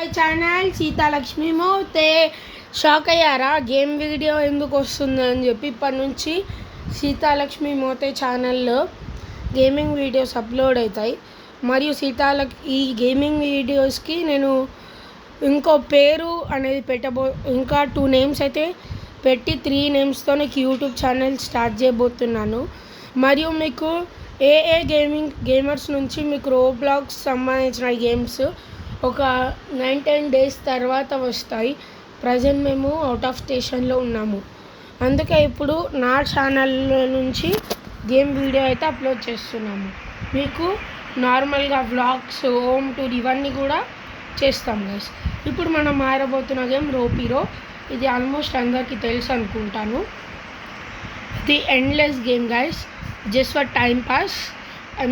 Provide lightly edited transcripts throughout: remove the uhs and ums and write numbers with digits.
My channel Sitalakshmi Mothe. Shock అయ్యారా game video ఎందుకు వస్తుందని చెప్పి? ఇప్పటి నుంచి సీతాలక్ష్మి మోతే ఛానల్లో గేమింగ్ వీడియోస్ అప్లోడ్ అవుతాయి. మరియు ఈ గేమింగ్ వీడియోస్కి నేను ఇంకో పేరు అనేది ఇంకా 2 నేమ్స్ అయితే పెట్టి 3 నేమ్స్తో నాకు యూట్యూబ్ ఛానల్ స్టార్ట్ చేయబోతున్నాను. మరియు మీకు గేమర్స్ నుంచి మీకు రోబ్లాక్స్ సంబంధించిన గేమ్స్ ఒక 9-10 డేస్ తర్వాత వస్తాయి. ప్రజెంట్ మేము అవుట్ ఆఫ్ స్టేషన్లో ఉన్నాము, అందుకే ఇప్పుడు నా ఛానల్ నుంచి గేమ్ వీడియో అయితే అప్లోడ్ చేస్తున్నాము. మీకు నార్మల్గా వ్లాగ్స్, హోమ్ టూర్ ఇవన్నీ కూడా చేస్తాం గైస్. ఇప్పుడు మనం మారబోతున్న గేమ్ రోపీరో. ఇది ఆల్మోస్ట్ అందరికీ తెలుసు అనుకుంటాను. ఇది endless game guys, just for time pass.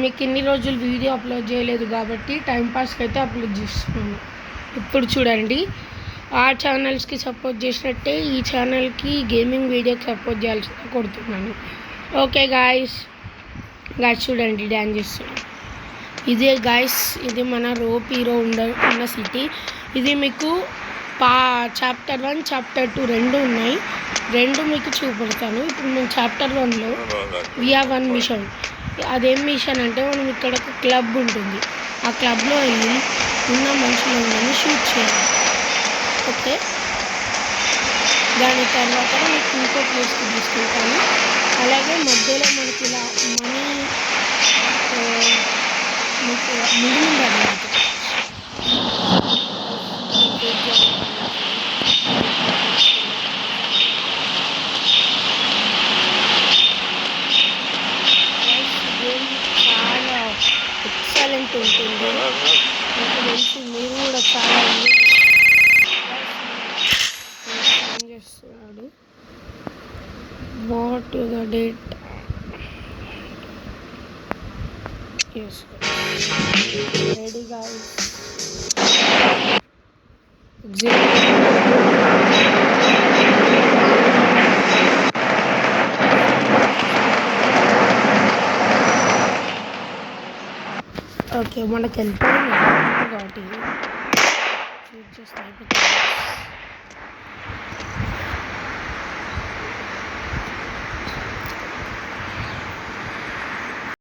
మీకు ఇన్ని రోజులు వీడియో అప్లోడ్ చేయలేదు కాబట్టి టైంపాస్కి అయితే అప్లోడ్ చేస్తున్నాను. ఇప్పుడు చూడండి, ఆ ఛానల్స్కి సపోర్ట్ చేసినట్టే ఈ ఛానల్కి గేమింగ్ వీడియోకి సపోర్ట్ చేయాల్సింది కొడుతున్నాను. ఓకే గాయస్ చూడండి, డ్యాన్స్ చేస్తున్నాను. ఇదే గాయస్, ఇది మన రోపీరో ఉన్న సిటీ. ఇది మీకు చాప్టర్ 1, చాప్టర్ 2 రెండు ఉన్నాయి. రెండు మీకు చూపెడతాను. ఇప్పుడు మేము చాప్టర్ 1లో వన్ మిషన్. అదేం మిషన్ అంటే, మనం ఇక్కడ ఒక క్లబ్ ఉంటుంది. ఆ క్లబ్లో వెళ్ళి ఉన్న మనుషులందరినీ షూట్ చేయాలి. ఓకే, దాని తర్వాత మీకు ఇంకో ప్లేస్కి తీసుకెళ్తాను. అలాగే మధ్యలో మనకి ఇలా మనీ మీకు మిగిలింది అన్నమాట. చాలా ఎక్సలెంట్ ఉంటుంది. నాకు తెలిసి మీరు కూడా చాలా చేస్తున్నాడు. What the date? Ready guys. Okay, మనకి వెళ్ళిపోయింది కాబట్టి చూస్ చేస్తే అయిపోతుంది.